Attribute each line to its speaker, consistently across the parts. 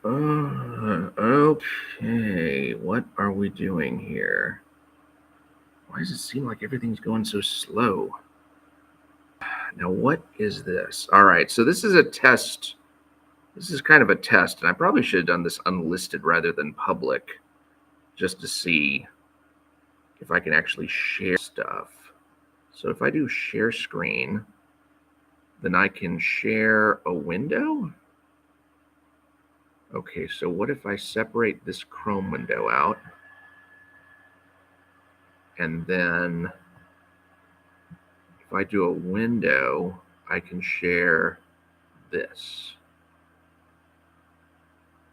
Speaker 1: Okay, what are we doing here? Why does it seem like everything's going so slow? Now, what is this? All right, so this is a test. This is kind of a test, and I probably should have done this unlisted rather than public, just to see if I can actually share stuff. So if I do share screen, then I can share a window. Okay, so what if I separate this Chrome window out? And then if I do a window, I can share this.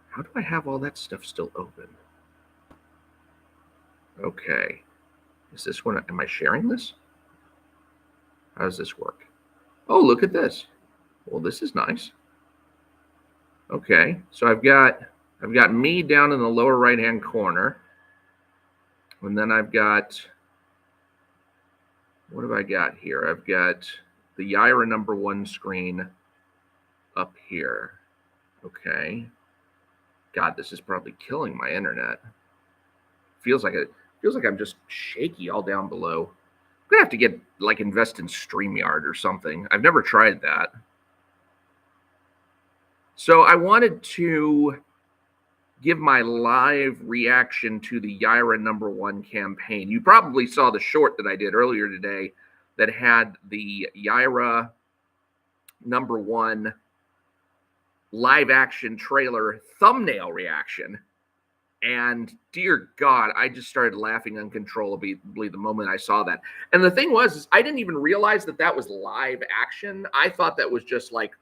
Speaker 1: How do I have all that stuff still open? Okay. Is this one? Am I sharing this? How does this work? Oh, look at this. Well, this is nice. Okay, so I've got me down in the lower right-hand corner. And then I've got, what have I got here? I've got the Yaira #1 screen up here. Okay. God, this is probably killing my internet. Feels like I'm just shaky all down below. I'm gonna have to get invest in Streamyard or something. I've never tried that. So I wanted to give my live reaction to the Yaira #1 campaign. You probably saw the short that I did earlier today that had the Yaira #1 live action trailer thumbnail reaction. And dear God, I just started laughing uncontrollably the moment I saw that. And the thing was, I didn't even realize that that was live action. I thought that was just like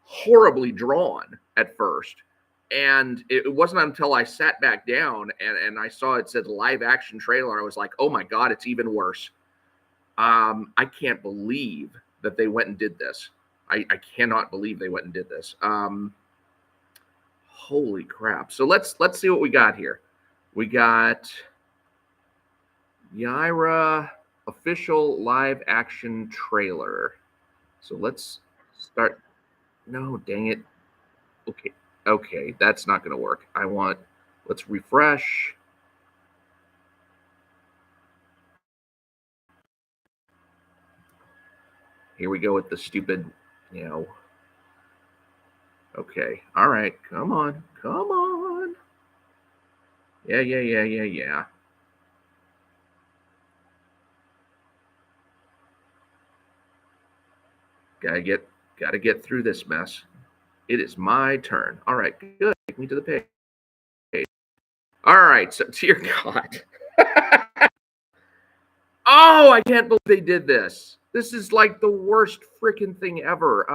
Speaker 1: horribly drawn at first. And it wasn't until I sat back down and I saw it said live action trailer. I was like, oh my God, it's even worse. I can't believe that they went and did this. I cannot believe they went and did this. Holy crap. So let's see what we got here. We got Yaira official live action trailer. So let's start. No, dang it. Okay, that's not going to work. Let's refresh. Here we go with the stupid, you know. Okay, all right, come on. Yeah. Gotta get through this mess. It is my turn. All right, good. Take me to the page. All right, so dear God. Oh, I can't believe they did this. This is like the worst freaking thing ever.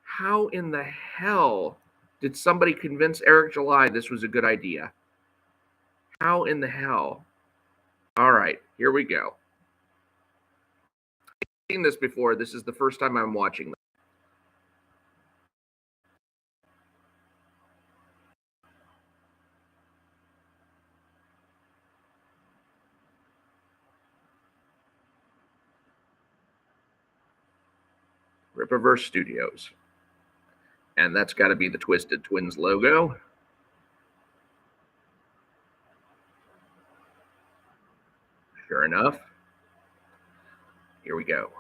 Speaker 1: How in the hell did somebody convince Eric July this was a good idea? How in the hell? All right, here we go. I've seen this before. This is the first time I'm watching this. Rippaverse Studios. And that's got to be the Twisted Twins logo. Sure enough. Here we go.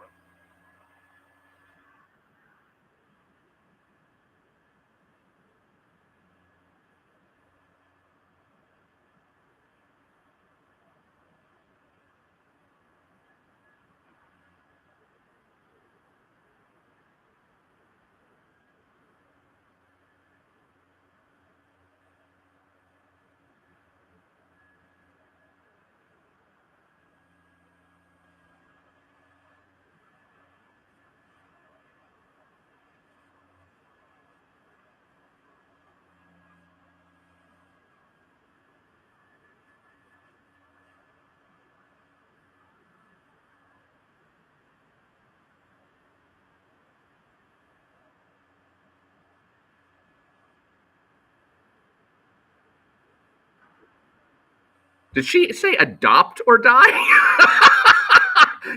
Speaker 1: Did she say adopt or die?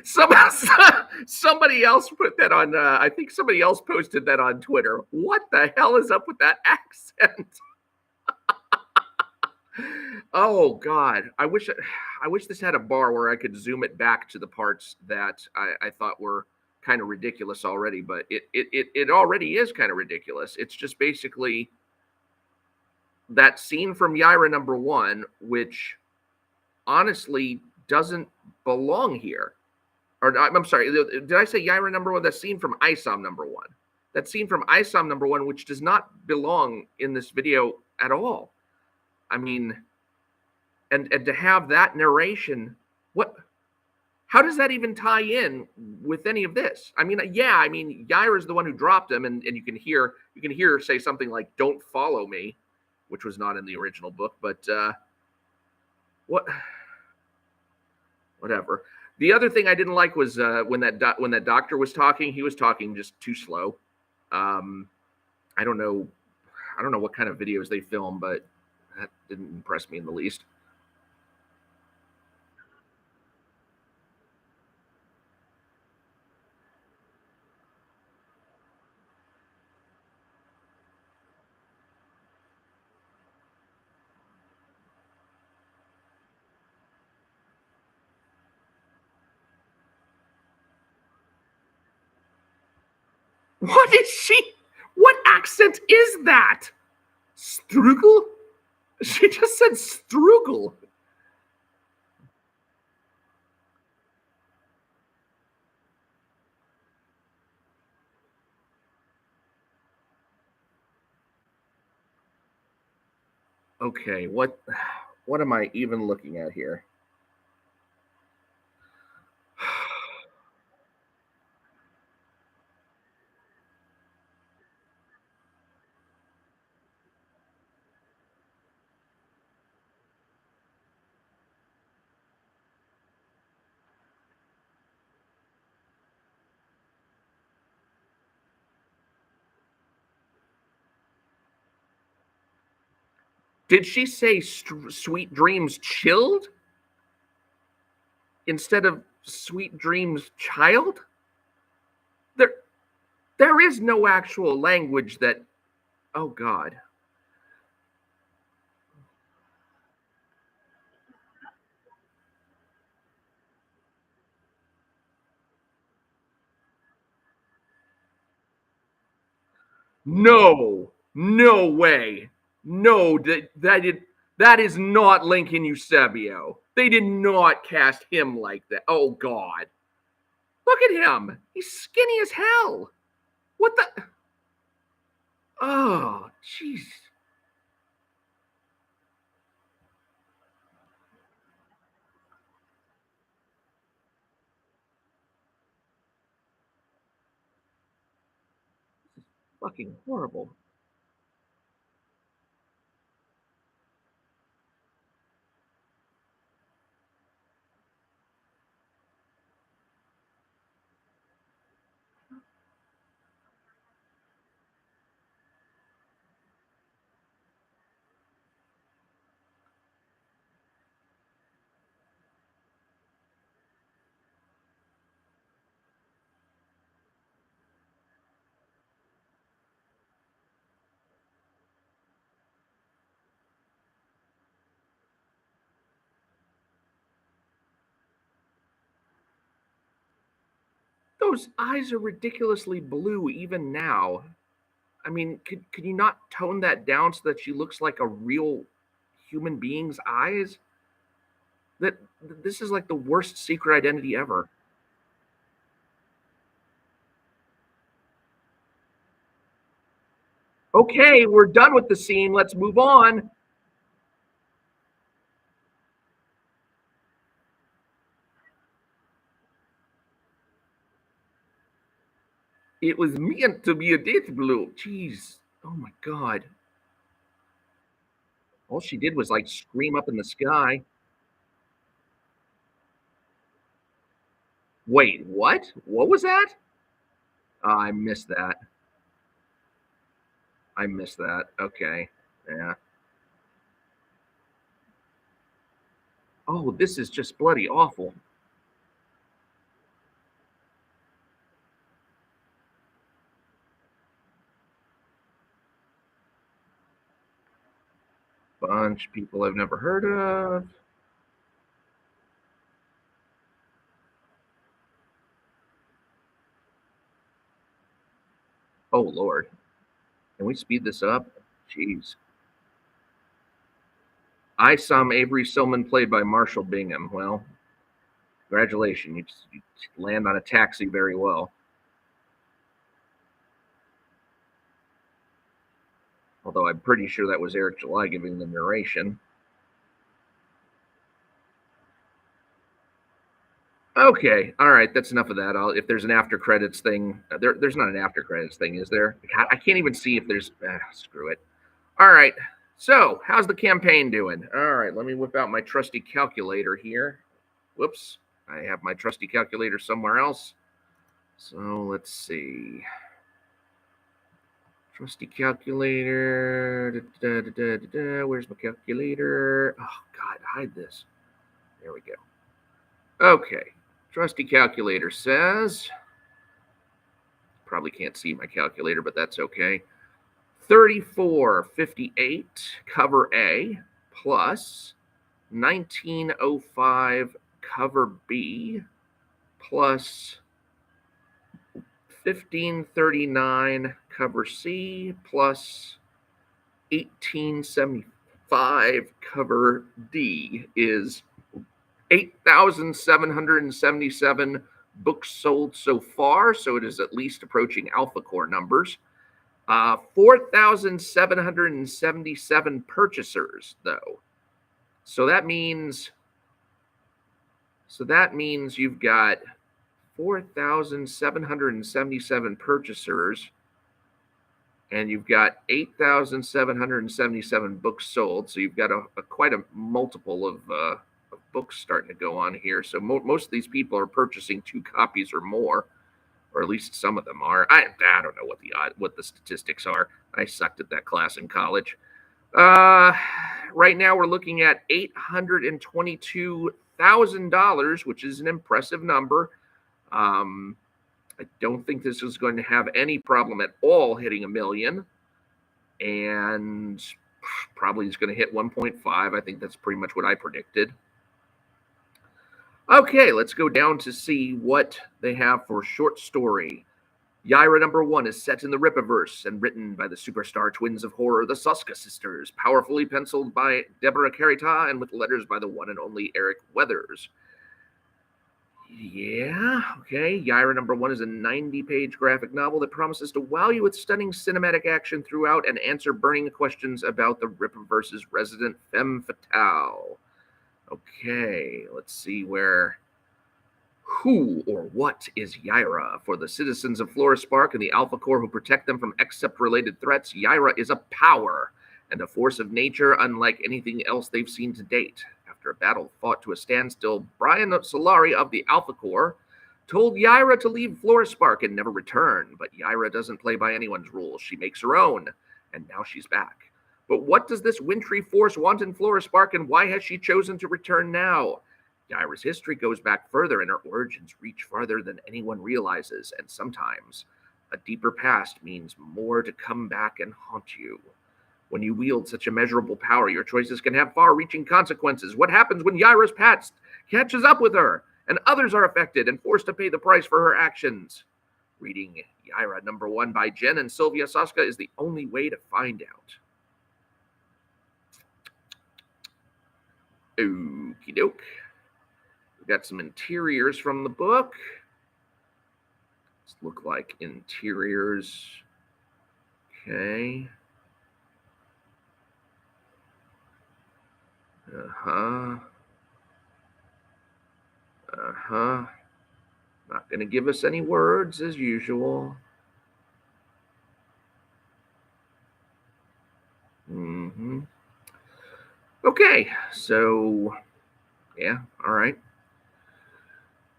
Speaker 1: Somebody else put that on. I think somebody else posted that on Twitter. What the hell is up with that accent? Oh God, I wish this had a bar where I could zoom it back to the parts that I thought were kind of ridiculous already. But it already is kind of ridiculous. It's just basically that scene from Yaira number one, which honestly doesn't belong here. Or I'm sorry, did I say Yaira number one? That scene from ISOM number one. That scene from ISOM number one, which does not belong in this video at all. I mean, and to have that narration, what? How does that even tie in with any of this? I mean, yeah, I mean, Yaira is the one who dropped him, and you can hear her say something like "Don't follow me," which was not in the original book, but what? Whatever. The other thing I didn't like was when that doctor was talking. He was talking just too slow. I don't know what kind of videos they film, but that didn't impress me in the least. What is she? What accent is that? Strugel? She just said Strugel. Okay, what am I even looking at here? Did she say sweet dreams chilled instead of sweet dreams child? There is no actual language that. Oh God. No, no way. No, that is not Lincoln Eusebio. They did not cast him like that. Oh God. Look at him. He's skinny as hell. What the? Oh, jeez. Fucking horrible. Those eyes are ridiculously blue even now. I mean, could you not tone that down so that she looks like a real human being's eyes? That this is like the worst secret identity ever. Okay, we're done with the scene. Let's move on. It was meant to be a death blow. Jeez. Oh my God. All she did was like scream up in the sky. Wait, what? What was that? Oh, I missed that. I missed that. Okay. Yeah. Oh, this is just bloody awful. bunch of people I've never heard of. Oh, Lord. Can we speed this up? Jeez. I saw Avery Silman played by Marshall Bingham. Well, congratulations. You land on a taxi very well. Although I'm pretty sure that was Eric July giving the narration. Okay, all right, that's enough of that. If there's an after credits thing, there's not an after credits thing, is there? I can't even see if there's. Screw it. All right. So, how's the campaign doing? All right, let me whip out my trusty calculator here. Whoops, I have my trusty calculator somewhere else. So let's see. Trusty calculator. Where's my calculator? Oh, God, hide this. There we go. Okay. Trusty calculator says, probably can't see my calculator, but that's okay. 3458 cover A plus 1905 cover B plus 1539 cover C plus 1875 cover D is 8,777 books sold so far, so it is at least approaching Alpha Core numbers. 4,777 purchasers, though. So that means you've got 4,777 purchasers, and you've got 8,777 books sold. So you've got quite a multiple of books starting to go on here. So most of these people are purchasing 2 copies or more, or at least some of them are. I don't know what the statistics are. I sucked at that class in college. Right now we're looking at $822,000, which is an impressive number. I don't think this is going to have any problem at all hitting $1 million, and probably is going to hit 1.5. I think that's pretty much what I predicted. Okay, let's go down to see what they have for short story. Yaira #1 is set in the Rippaverse and written by the superstar twins of horror, the Soska sisters, powerfully penciled by Deborah Carita and with letters by the one and only Eric Weathers. Yeah, okay. Yaira #1 is a 90-page graphic novel that promises to wow you with stunning cinematic action throughout and answer burning questions about the Rippaverse's resident femme fatale. Okay, let's see who or what is Yaira? For the citizens of Florispark and the Alpha Core who protect them from Except-related threats, Yaira is a power and a force of nature unlike anything else they've seen to date. After a battle fought to a standstill, Brian Solari of the Alpha Core told Yaira to leave Florispark and never return, but Yaira doesn't play by anyone's rules. She makes her own, and now she's back. But what does this wintry force want in Florispark, and why has she chosen to return now? Yaira's history goes back further, and her origins reach farther than anyone realizes, and sometimes a deeper past means more to come back and haunt you. When you wield such immeasurable power, your choices can have far-reaching consequences. What happens when Yaira's past catches up with her, and others are affected and forced to pay the price for her actions? Reading Yaira #1 by Jen and Sylvia Soska is the only way to find out. Okie doke. We've got some interiors from the book. Let's look like interiors. Okay. Not going to give us any words as usual. Okay, so yeah, all right.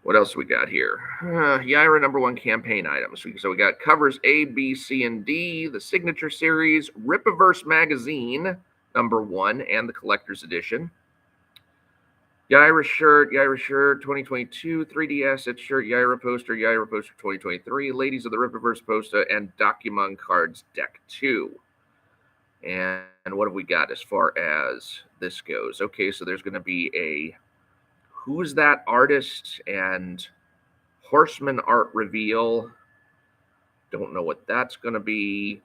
Speaker 1: What else we got here? Yaira #1 campaign items. So we got covers A, B, C, and D, the signature series, Rippaverse magazine #1, and the collector's edition. Yaira shirt 2022, 3D asset shirt, Yaira poster 2023, Ladies of the Rippaverse poster, and Documon cards deck 2. And what have we got as far as this goes? Okay, so there's going to be a Who's That Artist and Horseman art reveal. Don't know what that's going to be.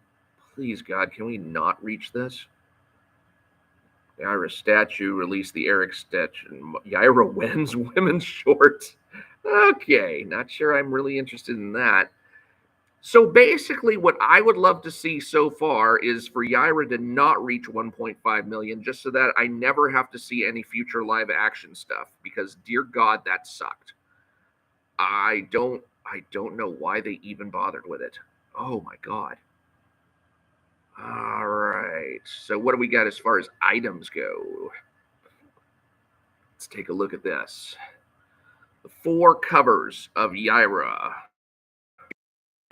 Speaker 1: Please, God, can we not reach this? Yaira statue, release the Eric statue. Yaira wins women's shorts. Okay, not sure I'm really interested in that. So basically, what I would love to see so far is for Yaira to not reach 1.5 million, just so that I never have to see any future live action stuff. Because, dear God, that sucked. I don't know why they even bothered with it. Oh my God. All right. So what do we got as far as items go? Let's take a look at this. The 4 covers of Yaira.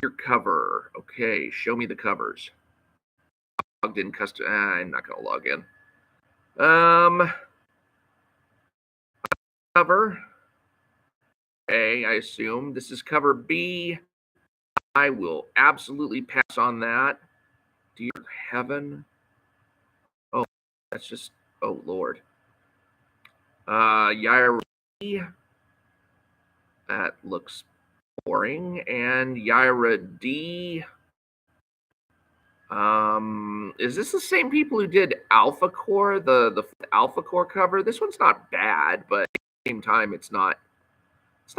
Speaker 1: Your cover. Okay, show me the covers. Logged in custom. I'm not gonna log in. Cover A, I assume. This is cover B. I will absolutely pass on that. Dear heaven. Oh, that's just, oh Lord. Yaira, that looks boring. And Yaira D. Is this the same people who did Alpha Core, the Alpha Core cover? This one's not bad, but at the same time, it's not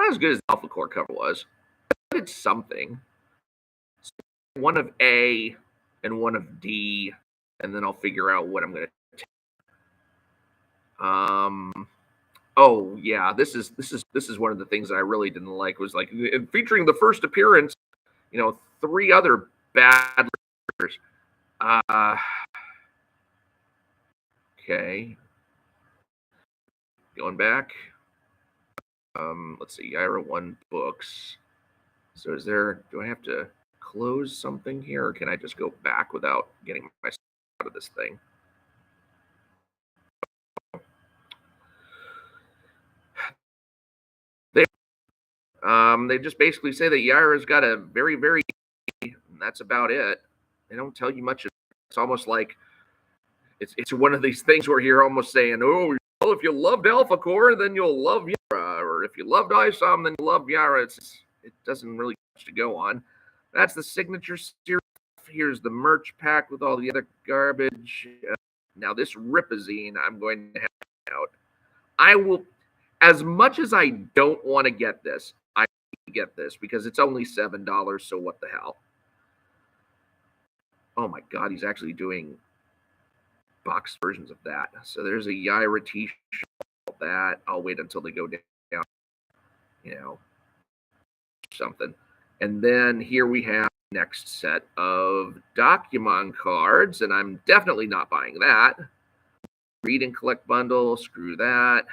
Speaker 1: as good as the Alpha Core cover was. But it's something. So one of A and one of D, and then I'll figure out what I'm gonna take. Oh yeah, this is one of the things that I really didn't like, was like featuring the first appearance, 3 other bad letters. Okay. Going back. Let's see, Yaira 1 books. So do I have to close something here, or can I just go back without getting myself out of this thing? They just basically say that Yaira's got a very, very, and that's about it. They don't tell you much. It's almost like it's one of these things where you're almost saying, oh, well, if you loved Alpha Core, then you'll love Yaira, or if you loved ISOM, then you'll love Yaira. It doesn't really much to go on. That's the signature series. Here's the merch pack with all the other garbage. Now this Ripazine, I'm going to have out. I will, as much as I don't want to get this, I get this because it's only $7. So what the hell? Oh my God, he's actually doing boxed versions of that. So there's a Yaira t-shirt. That I'll wait until they go down, something. And then here we have the next set of Documon cards, and I'm definitely not buying that. Read and collect bundle, screw that.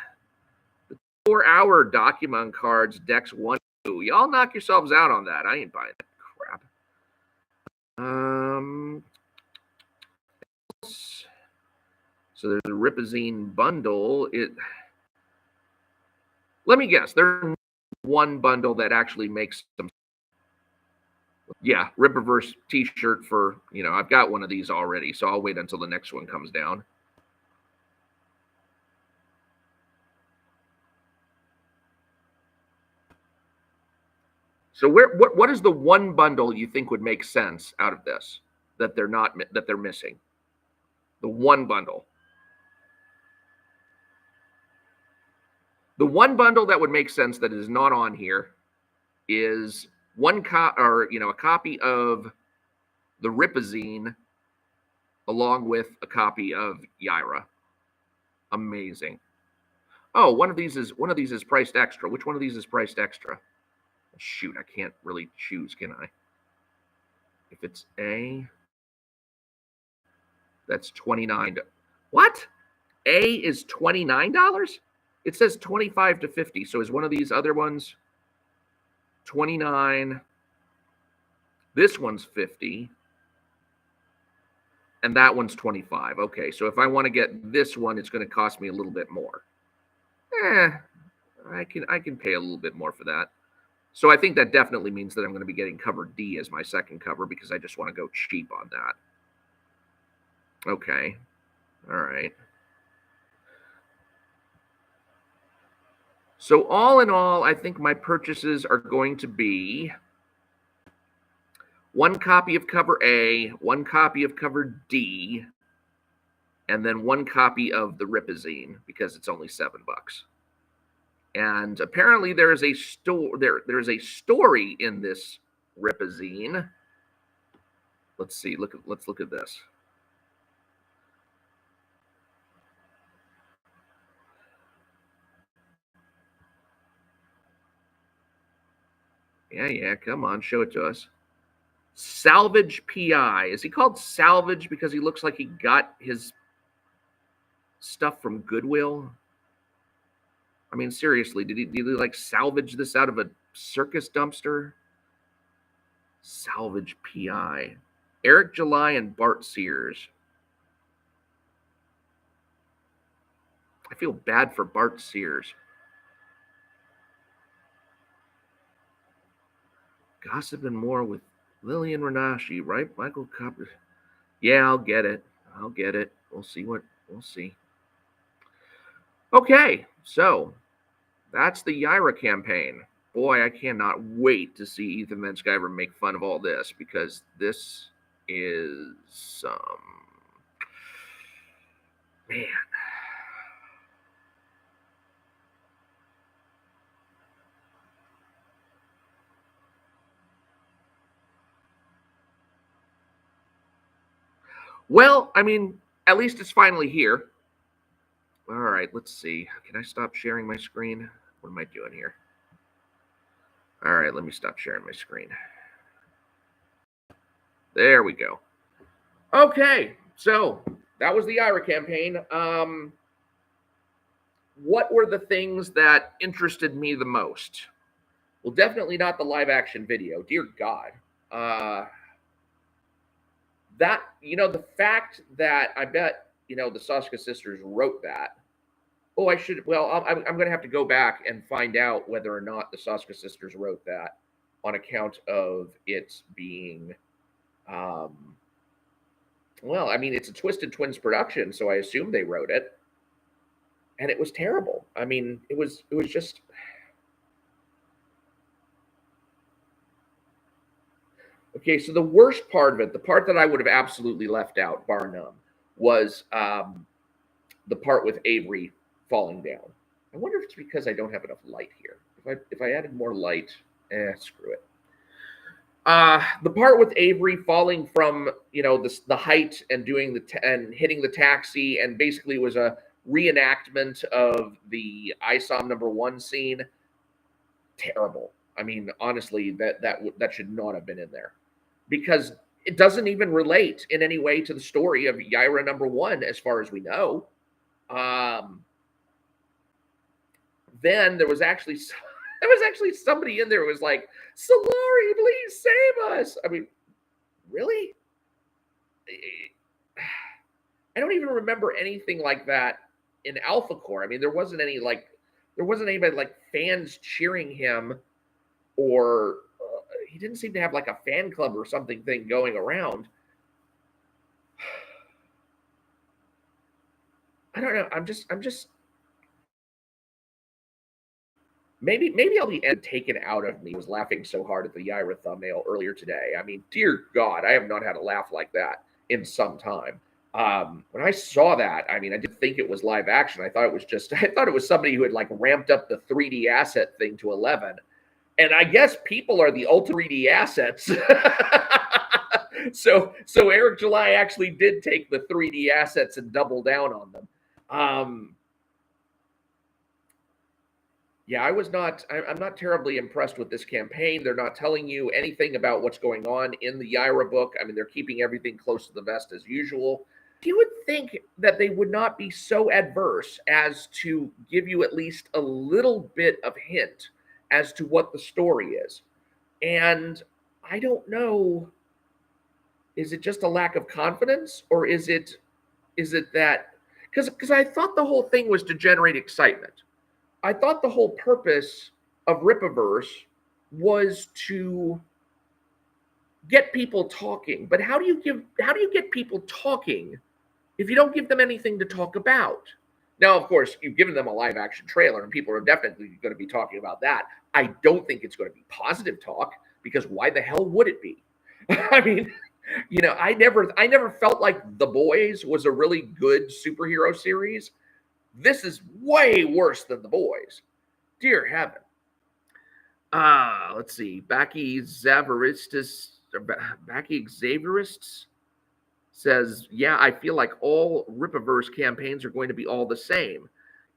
Speaker 1: The 4-hour Documon cards, decks 1, 2. Y'all knock yourselves out on that. I ain't buying that crap. So there's a Ripazine bundle. Let me guess. There's one bundle that actually makes some. Yeah, Rippaverse t-shirt for, I've got one of these already, so I'll wait until the next one comes down. So what is the one bundle you think would make sense out of this that they're missing? The one bundle. The one bundle that would make sense that is not on here is a copy of the Ripazine along with a copy of Yaira. Amazing. Oh, one of these is priced extra. Which one of these is priced extra? Shoot, I can't really choose, can I? If it's A, that's $29. What? A is $29? It says 25 to 50. So is one of these other ones 29? This one's 50. And that one's 25. Okay, so if I want to get this one, it's going to cost me a little bit more. I can pay a little bit more for that. So I think that definitely means that I'm going to be getting cover D as my second cover because I just want to go cheap on that. Okay. All right. So all in all, I think my purchases are going to be one copy of cover A, one copy of cover D, and then one copy of the Ripazine because it's only $7. And apparently there is a there's a story in this Ripazine. Let's see. Let's look at this. Yeah, come on, show it to us. Salvage PI. Is he called Salvage because he looks like he got his stuff from Goodwill? I mean, seriously, did he like salvage this out of a circus dumpster? Salvage PI. Eric July and Bart Sears. I feel bad for Bart Sears. Gossip and More with Lillian Renashi, right? Michael Copper. Yeah, I'll get it. We'll see. Okay, so that's the Yaira campaign. Boy, I cannot wait to see Ethan Van Sciver make fun of all this because this is man. Well, I mean, at least it's finally here. All right, let's see. Can I stop sharing my screen? What am I doing here? All right, let me stop sharing my screen. There we go. Okay, so that was the Yaira campaign. What were the things that interested me the most? Well, definitely not the live action video. Dear God. That, the fact that I bet, the Soska sisters wrote that. Oh, I should. Well, I'm going to have to go back and find out whether or not the Soska sisters wrote that on account of it being, well, I mean, it's a Twisted Twins production, so I assume they wrote it. And it was terrible. I mean, it was just. Okay, so the worst part of it, the part that I would have absolutely left out, bar none, was the part with Avery falling down. I wonder if it's because I don't have enough light here. If I added more light, screw it. The part with Avery falling from the height and doing and hitting the taxi, and basically was a reenactment of the ISOM #1 scene. Terrible. I mean, honestly, that should not have been in there because it doesn't even relate in any way to the story of Yaira #1, as far as we know. Then there was actually somebody in there who was like, "Solari, please save us." I mean, really? I don't even remember anything like that in Alpha Core. I mean, there wasn't anybody like fans cheering him, or he didn't seem to have like a fan club or something thing going around. I don't know. I'm just maybe I'll be taken out of me. I was laughing so hard at the Yaira thumbnail earlier today. I mean, dear God, I have not had a laugh like that in some time. When I saw that, I mean, I didn't think it was live action. I thought it was somebody who had like ramped up the 3D asset thing to 11. And I guess people are the ultimate 3D assets. So Eric July actually did take the 3D assets and double down on them. Yeah, I'm not terribly impressed with this campaign. They're not telling you anything about what's going on in the Yaira book. I mean, they're keeping everything close to the vest as usual. You would think that they would not be so adverse as to give you at least a little bit of hint as to what the story is. And I don't know, is it just a lack of confidence, or is it that because I thought the whole thing was to generate excitement. I thought the whole purpose of Rippaverse was to get people talking. But how do you get people talking if you don't give them anything to talk about. Now, of course, you've given them a live action trailer, and people are definitely going to be talking about that. I don't think it's going to be positive talk, because why the hell would it be? I mean, I never felt like The Boys was a really good superhero series. This is way worse than The Boys. Dear heaven. Let's see. Baki Xaverists says, yeah, I feel like all Rippaverse campaigns are going to be all the same.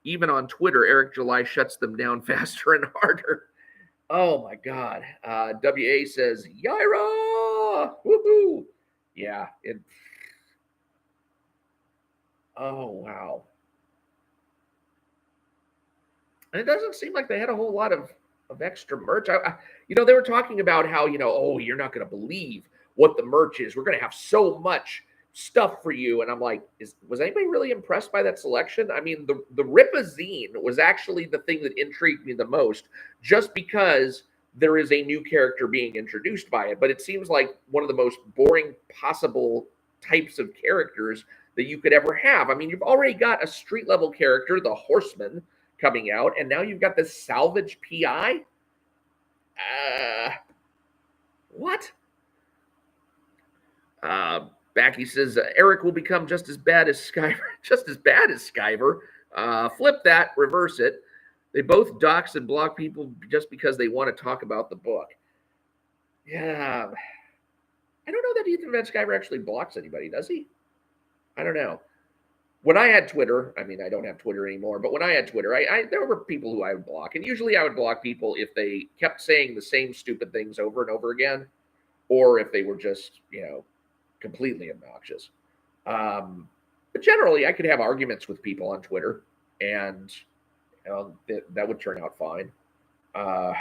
Speaker 1: Even on Twitter, Eric July shuts them down faster and harder. Oh, my God. WA says, Yaira! Woohoo! Yeah. Oh, wow. And it doesn't seem like they had a whole lot of extra merch. They were talking about how, oh, you're not going to believe what the merch is. We're going to have so much stuff for you. And I'm like, was anybody really impressed by that selection? I mean, the Ripazine was actually the thing that intrigued me the most, just because there is a new character being introduced by it. But it seems like one of the most boring possible types of characters that you could ever have. I mean, you've already got a street level character, the Horseman, coming out, and now you've got this salvage PI. What? Backy says Eric will become just as bad as Skyver. Flip that, reverse it. They both dox and block people just because they want to talk about the book. Yeah, I don't know that Ethan Van Skyver actually blocks anybody, does he? I don't know. When I had Twitter, I mean, I don't have Twitter anymore, but when I had Twitter, there were people who I would block. And usually I would block people if they kept saying the same stupid things over and over again, or if they were just, completely obnoxious. But generally, I could have arguments with people on Twitter, and that would turn out fine. Yeah,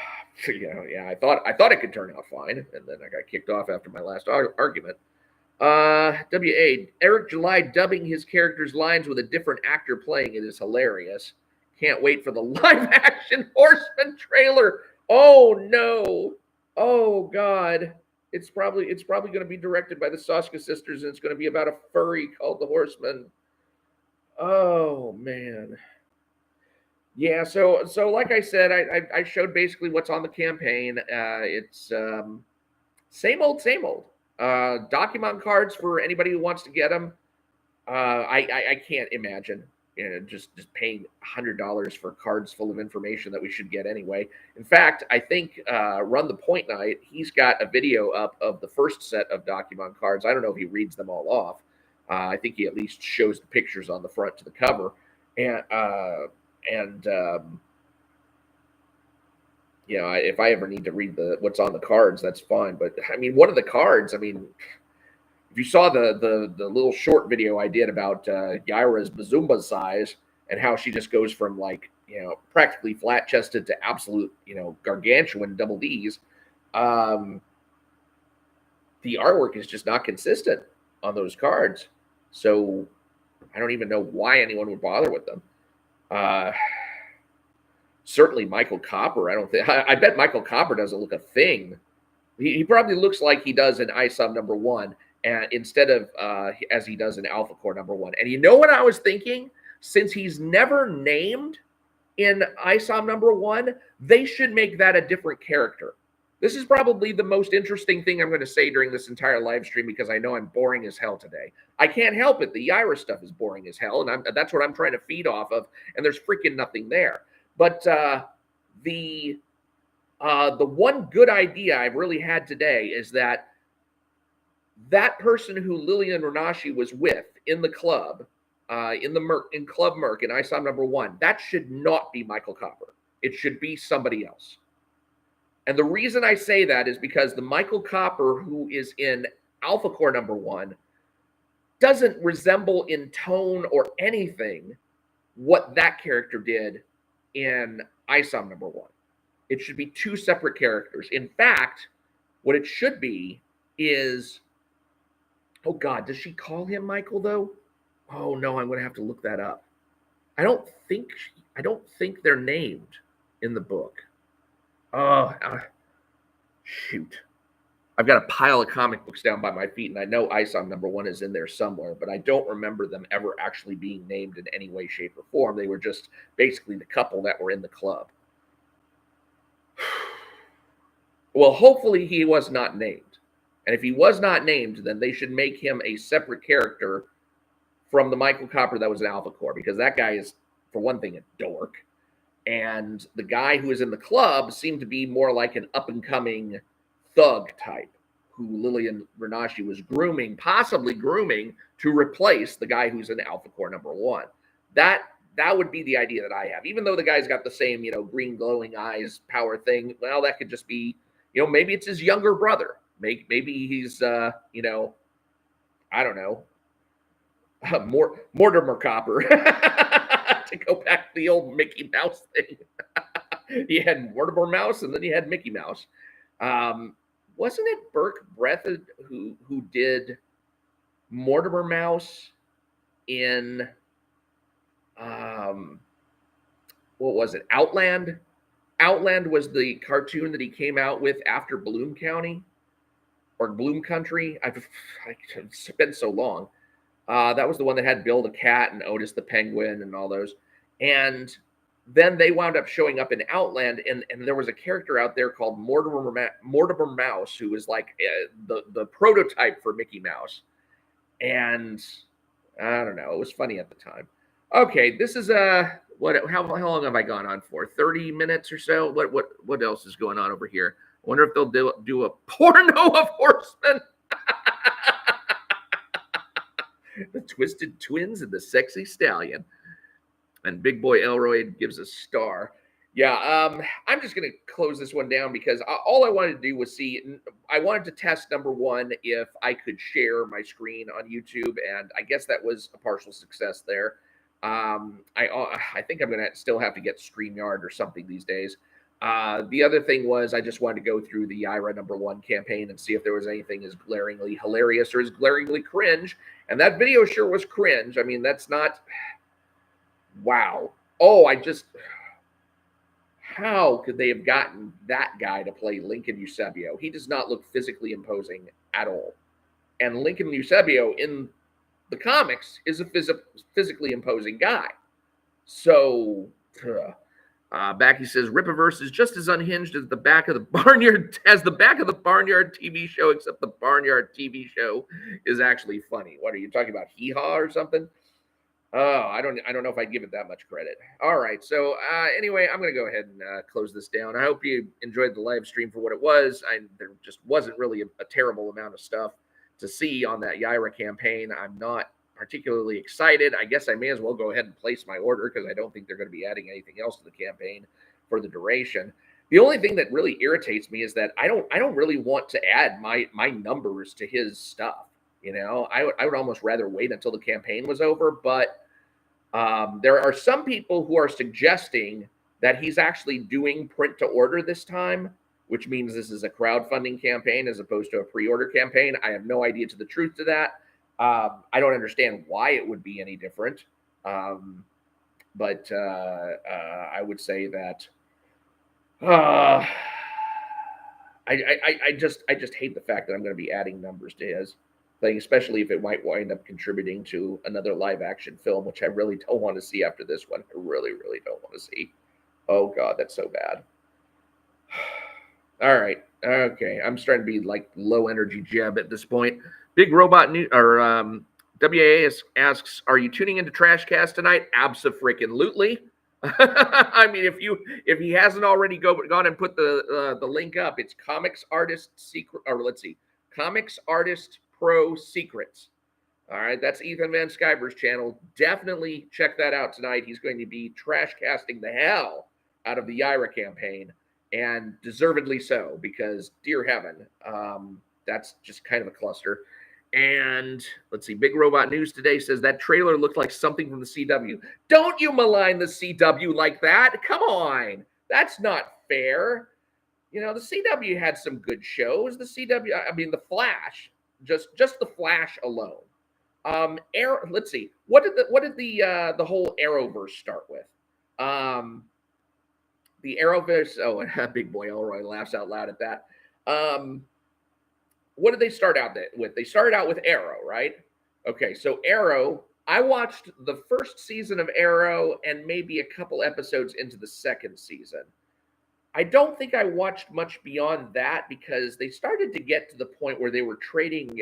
Speaker 1: I thought it could turn out fine, and then I got kicked off after my last argument. WA, Eric July dubbing his character's lines with a different actor playing it is hilarious. Can't wait for the live action Horseman trailer. Oh no. Oh God. It's probably going to be directed by the Soska sisters, and it's going to be about a furry called the Horseman. Oh man. Yeah, so like I said, I showed basically what's on the campaign. It's same old. Document cards for anybody who wants to get them. I can't imagine just paying $100 for cards full of information that we should get anyway. In fact, I think Run the Point Night, he's got a video up of the first set of document cards. I don't know if he reads them all off. I think he at least shows the pictures on the front to the cover. And if I ever need to read what's on the cards, that's fine. But I mean, one of the cards, if you saw the little short video I did about Yaira's Bazumba size and how she just goes from practically flat chested to absolute, gargantuan double Ds, the artwork is just not consistent on those cards. So I don't even know why anyone would bother with them. Certainly Michael Copper. I bet Michael Copper doesn't look a thing. He probably looks like he does in ISOM number 1, and instead of as he does in Alpha Core number 1. And you know what I was thinking? Since he's never named in ISOM number 1, they should make that a different character. This is probably the most interesting thing I'm going to say during this entire live stream, because I know I'm boring as hell today. I can't help it. The Yaira stuff is boring as hell, and that's what I'm trying to feed off of, and there's freaking nothing there. But the one good idea I've really had today is that person who Lillian Renashi was with in the club, in Club Merc in ISOM number 1, that should not be Michael Copper. It should be somebody else. And the reason I say that is because the Michael Copper who is in Alpha Core number 1 doesn't resemble in tone or anything what that character did in ISOM number 1. It should be two separate characters. In fact, what it should be is, oh God, does she call him Michael though? Oh no, I'm going to have to look that up. I don't think they're named in the book. Oh, shoot. I've got a pile of comic books down by my feet, and I know ISOM #1 is in there somewhere, but I don't remember them ever actually being named in any way, shape, or form. They were just basically the couple that were in the club. Well, hopefully he was not named. And if he was not named, then they should make him a separate character from the Michael Copper that was in Alpha Core, because that guy is, for one thing, a dork. And the guy who is in the club seemed to be more like an up-and-coming thug type who Lillian Renashi was possibly grooming to replace the guy who's in Alpha Core #1. That would be the idea that I have. Even though the guy's got the same, green glowing eyes power thing, well, that could just be, maybe it's his younger brother. Maybe he's, I don't know, Mortimer Copper. To go back to the old Mickey Mouse thing. You had Mortimer Mouse, and then you had Mickey Mouse. Wasn't it Burke Breathed who did Mortimer Mouse in what was it? Outland? Outland was the cartoon that he came out with after Bloom County or Bloom Country. It's been so long. That was the one that had Bill the Cat and Otis the Penguin and all those. And then they wound up showing up in Outland, and there was a character out there called Mortimer Mouse, who was like the prototype for Mickey Mouse. And I don't know, it was funny at the time. Okay, this is how long have I gone on for? 30 minutes or so? What else is going on over here? I wonder if they'll do a porno of Horsemen. The Twisted Twins and the Sexy Stallion. And Big Boy Elroy gives a star. Yeah, I'm just going to close this one down because all I wanted to do was I wanted to test #1 if I could share my screen on YouTube, and I guess that was a partial success there. I think I'm going to still have to get Streamyard or something these days. The other thing was I just wanted to go through the Yaira #1 campaign and see if there was anything as glaringly hilarious or as glaringly cringe. And that video sure was cringe. I mean, that's not... Wow. Oh, how could they have gotten that guy to play Lincoln Eusebio? He does not look physically imposing at all. And Lincoln Eusebio in the comics is a physically imposing guy. So, Backy says Rippaverse is just as unhinged as the back of the Barnyard TV show, except the Barnyard TV show is actually funny. What are you talking about? Hee Haw or something? Oh, I don't know if I'd give it that much credit. All right. So anyway, I'm going to go ahead and close this down. I hope you enjoyed the live stream for what it was. There just wasn't really a terrible amount of stuff to see on that Yaira campaign. I'm not particularly excited. I guess I may as well go ahead and place my order because I don't think they're going to be adding anything else to the campaign for the duration. The only thing that really irritates me is that I don't really want to add my numbers to his stuff. I would almost rather wait until the campaign was over, but there are some people who are suggesting that he's actually doing print to order this time, which means this is a crowdfunding campaign as opposed to a pre-order campaign. I have no idea to the truth to that. I don't understand why it would be any different. But I would say that I just hate the fact that I'm going to be adding numbers to his thing, especially if it might wind up contributing to another live action film, which I really don't want to see after this one. I really, really don't want to see. Oh God, that's so bad. All right. Okay. I'm starting to be like low energy Jeb at this point. Big Robot WAA asks, are you tuning into Trashcast tonight? Abso-freaking-lutely. I mean, if he hasn't already gone and put the link up, it's Comics Artist Pro Secrets. All right, that's Ethan Van Skyver's channel. Definitely check that out tonight. He's going to be trashcasting the hell out of the Yaira campaign, and deservedly so, because dear heaven, that's just kind of a cluster. And let's see, Big Robot News today says that trailer looked like something from the CW. Don't you malign the CW like that. Come on. That's not fair. The CW had some good shows. The Flash, just the Flash alone. Let's see. What did the whole Arrowverse start with? The Arrowverse, Big Boy Elroy laughs out loud at that. what did they start out with? They started out with Arrow, right? Okay, so Arrow, I watched the first season of Arrow and maybe a couple episodes into the second season. I don't think I watched much beyond that because they started to get to the point where they were training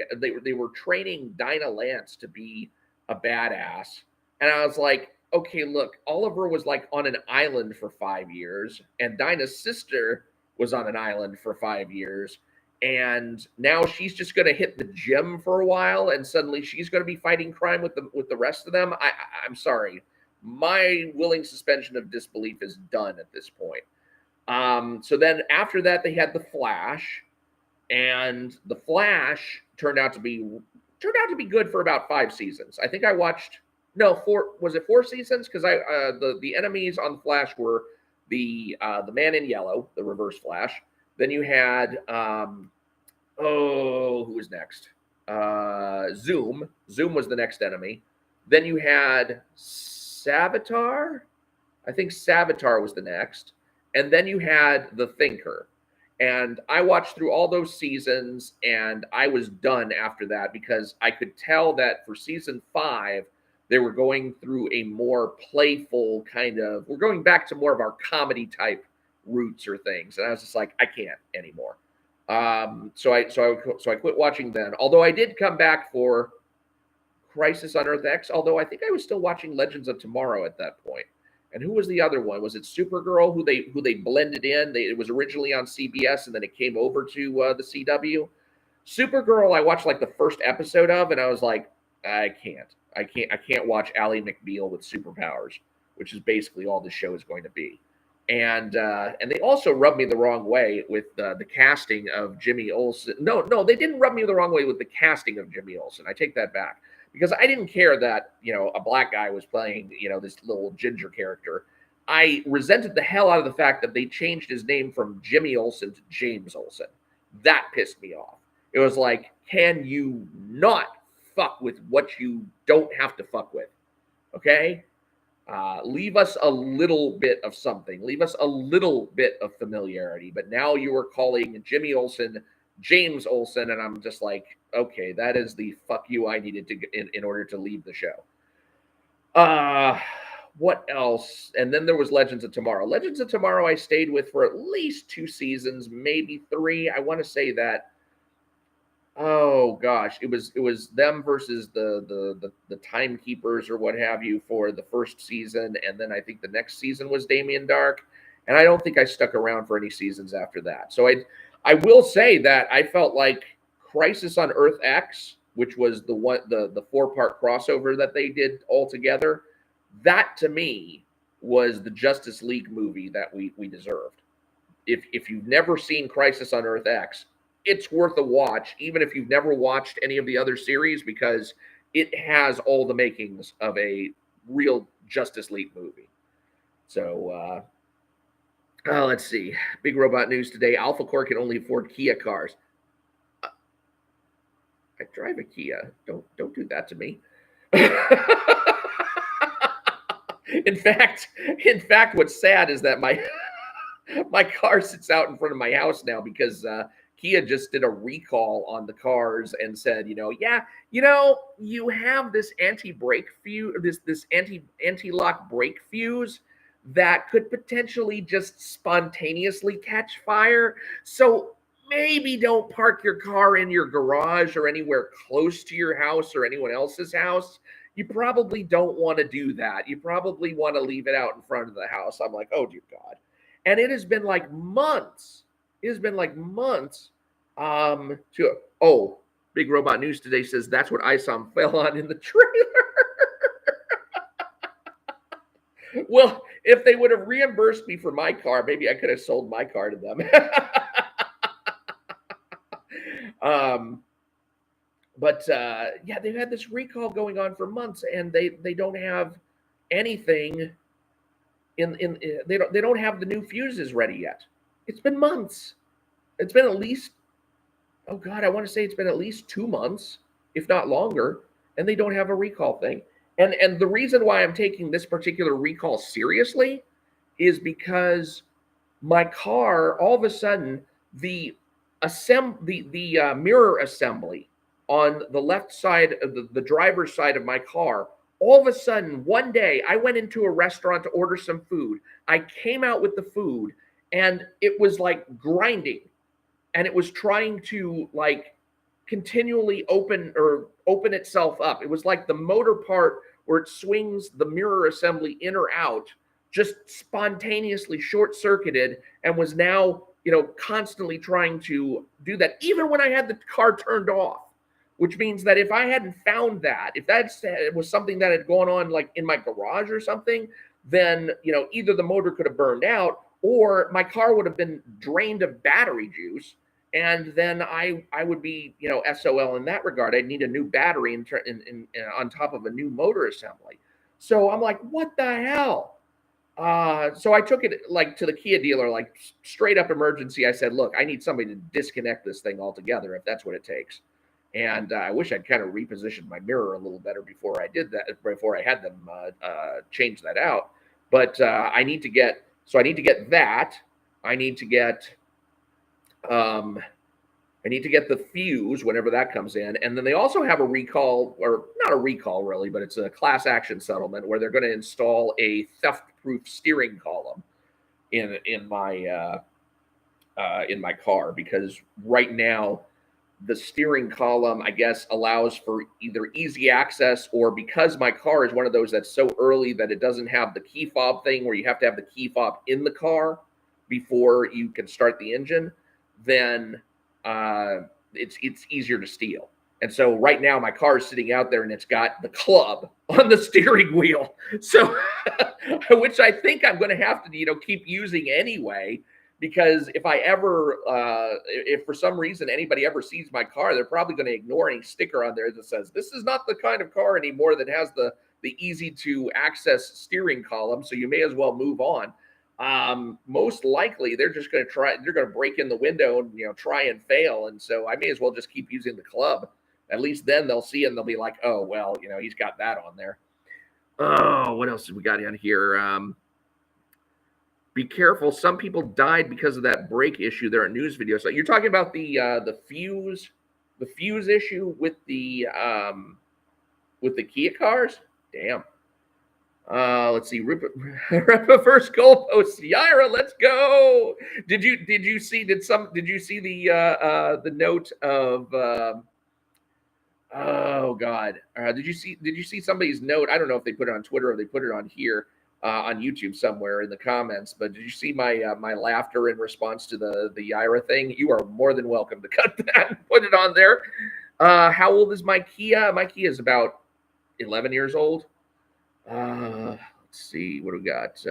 Speaker 1: Dinah Lance to be a badass. And I was like, okay, look, Oliver was like on an island for 5 years, and Dinah's sister was on an island for 5 years. And now she's just going to hit the gym for a while, and suddenly she's going to be fighting crime with the rest of them. I'm sorry, my willing suspension of disbelief is done at this point. So then after that, they had the Flash, and the Flash turned out to be good for about 5 seasons. I think I watched was it 4 seasons? Because the enemies on the Flash were the Man in Yellow, the Reverse Flash. Then you had who was next? Zoom. Zoom was the next enemy. Then you had Savitar. I think Savitar was the next. And then you had the Thinker. And I watched through all those seasons, and I was done after that because I could tell that for season 5, they were going through a more playful kind of, we're going back to more of our comedy type roots or things. And I was just like, I can't anymore. So I quit watching then. Although I did come back for Crisis on Earth X, although I think I was still watching Legends of Tomorrow at that point. And who was the other one? Was it Supergirl who they blended in? It was originally on CBS and then it came over to the CW. Supergirl, I watched like the first episode of, and I was like, I can't watch Ally McBeal with superpowers, which is basically all the show is going to be. And they also rubbed me the wrong way with the casting of Jimmy Olsen. No, they didn't rub me the wrong way with the casting of Jimmy Olsen. I take that back. Because I didn't care that, a black guy was playing, this little ginger character. I resented the hell out of the fact that they changed his name from Jimmy Olsen to James Olsen. That pissed me off. It was like, can you not fuck with what you don't have to fuck with? Okay? Leave us a little bit of something. Leave us a little bit of familiarity. But now you are calling Jimmy Olsen James Olsen, and I'm just like, okay, that is the fuck you I needed to get in order to leave the show. What else? And then there was Legends of Tomorrow. Legends of Tomorrow I stayed with for at least 2 seasons, maybe 3. I want to say that. Oh gosh, it was them versus the Timekeepers or what have you for the first season, and then I think the next season was Damien Dark, and I don't think I stuck around for any seasons after that. So I will say that I felt like Crisis on Earth X, which was the 4-part crossover that they did all together, that to me was the Justice League movie that we deserved. If you've never seen Crisis on Earth X, it's worth a watch, even if you've never watched any of the other series, because it has all the makings of a real Justice League movie. So, let's see. Big Robot News today. Alpha Core can only afford Kia cars. I drive a Kia. Don't do that to me. In fact, what's sad is that my car sits out in front of my house now because Kia just did a recall on the cars and said, you have this anti-brake fuse, this anti-lock brake fuse that could potentially just spontaneously catch fire. So maybe don't park your car in your garage or anywhere close to your house or anyone else's house. You probably don't want to do that. You probably want to leave it out in front of the house. I'm like, oh, dear God. And it has been like months. Big Robot News today says that's what Isom fell on in the trailer. Well, if they would have reimbursed me for my car, maybe I could have sold my car to them. Yeah, they've had this recall going on for months, and they don't have anything they don't have the new fuses ready yet. It's been months. It's been at least, oh God, I want to say it's been at least 2 months, if not longer, and they don't have a recall thing. And the reason why I'm taking this particular recall seriously is because my car, all of a sudden, the the mirror assembly on the left side of the driver's side of my car. All of a sudden, one day, I went into a restaurant to order some food. I came out with the food, and it was like grinding, and it was trying to like continually open itself up. It was like the motor part where it swings the mirror assembly in or out just spontaneously short-circuited and was now, constantly trying to do that, even when I had the car turned off. Which means that if I hadn't found that, if that was something that had gone on like in my garage or something, then, either the motor could have burned out or my car would have been drained of battery juice. And then I would be, SOL in that regard. I'd need a new battery on top of a new motor assembly. So I'm like, what the hell? So I took it like to the Kia dealer, like straight up emergency. I said, look, I need somebody to disconnect this thing altogether if that's what it takes. And I wish I'd kind of repositioned my mirror a little better before I did that, before I had them change that out. But I need to get that. I need to get the fuse whenever that comes in. And then they also have a recall, or not a recall really, but it's a class action settlement where they're going to install a theft-proof steering column in my car, because right now the steering column, I guess, allows for either easy access, or because my car is one of those that's so early that it doesn't have the key fob thing where you have to have the key fob in the car before you can start the engine, then it's easier to steal. And so right now my car is sitting out there and it's got the club on the steering wheel. So, which I think I'm going to have to, keep using anyway, because if I ever, if for some reason anybody ever sees my car, they're probably going to ignore any sticker on there that says, this is not the kind of car anymore that has the easy to access steering column. So you may as well move on. Most likely they're just going to break in the window and, try and fail. And so I may as well just keep using the club. At least then they'll see it and they'll be like, oh, well, he's got that on there. Oh, what else did we got in here? Be careful. Some people died because of that brake issue. There are news videos. So you're talking about the fuse issue with the Kia cars? Damn. Let's see. Rippaverse Goalposts. Yaira, let's go. Did you see the note of oh God. Did you see somebody's note? I don't know if they put it on Twitter or they put it on here on YouTube somewhere in the comments, but did you see my my laughter in response to the Yaira thing? You are more than welcome to cut that and put it on there. How old is my Kia? My Kia is about 11 years old. Let's see what we got.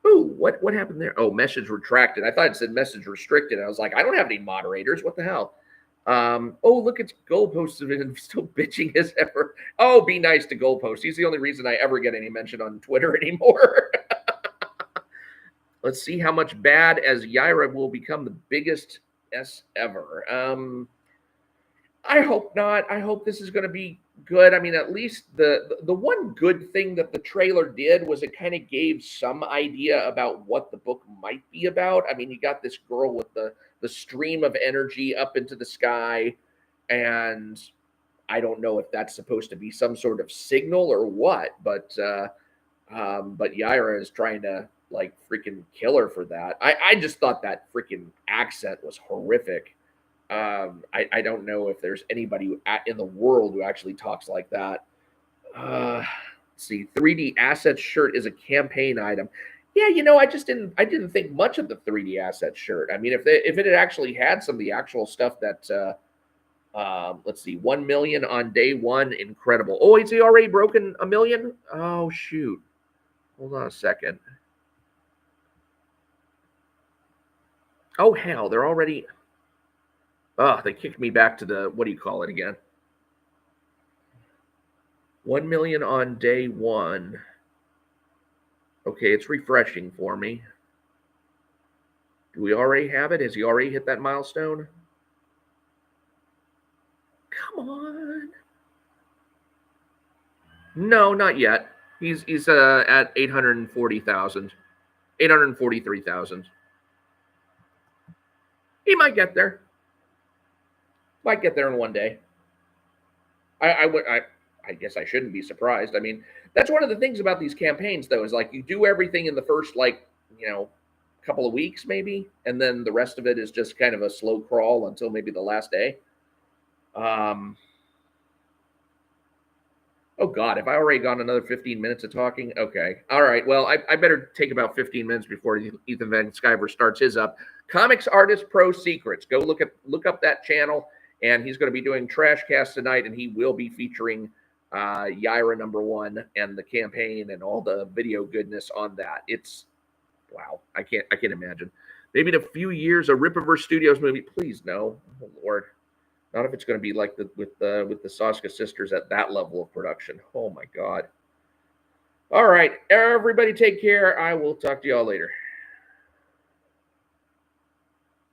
Speaker 1: What happened there? Oh, message retracted. I thought it said message restricted. I was like, I don't have any moderators. What the hell? Oh, look, it's Goalposts and still bitching as ever. Oh, be nice to Goalposts. He's the only reason I ever get any mention on Twitter anymore. Let's see how much bad as Yaira will become the biggest S ever. I hope not. I hope this is going to be good. I mean, at least the one good thing that the trailer did was it kind of gave some idea about what the book might be about. I mean, you got this girl with the stream of energy up into the sky, and I don't know if that's supposed to be some sort of signal or what, but Yaira is trying to like freaking kill her for that. I just thought that freaking accent was horrific. I don't know if there's anybody in the world who actually talks like that. Let's see, 3D Assets shirt is a campaign item. Yeah, I didn't think much of the 3D Assets shirt. I mean, if it had actually had some of the actual stuff that, let's see, 1 million on day one, incredible. Oh, is he already broken 1 million? Oh, shoot. Hold on a second. Oh, hell, they're already... Oh, they kicked me back to the, what do you call it again? 1 million on day one. Okay, it's refreshing for me. Do we already have it? Has he already hit that milestone? Come on. No, not yet. He's at 840,000. 843,000. He might get there. Might get there in one day. I guess I shouldn't be surprised. I mean, that's one of the things about these campaigns, though, is like you do everything in the first, like, couple of weeks, maybe, and then the rest of it is just kind of a slow crawl until maybe the last day. Oh, God, have I already gone another 15 minutes of talking? Okay. All right. Well, I better take about 15 minutes before Ethan Van Sciver starts his up. Comics Artist Pro Secrets. Go look up that channel, and he's going to be doing Trash Cast tonight, and he will be featuring Yaira #1 and the campaign and all the video goodness on that. It's, wow, I can't imagine. Maybe in a few years, a Rippaverse Studios movie. Please, no. Oh, Lord. Not if it's going to be like with the Soska sisters at that level of production. Oh, my God. All right. Everybody take care. I will talk to y'all later.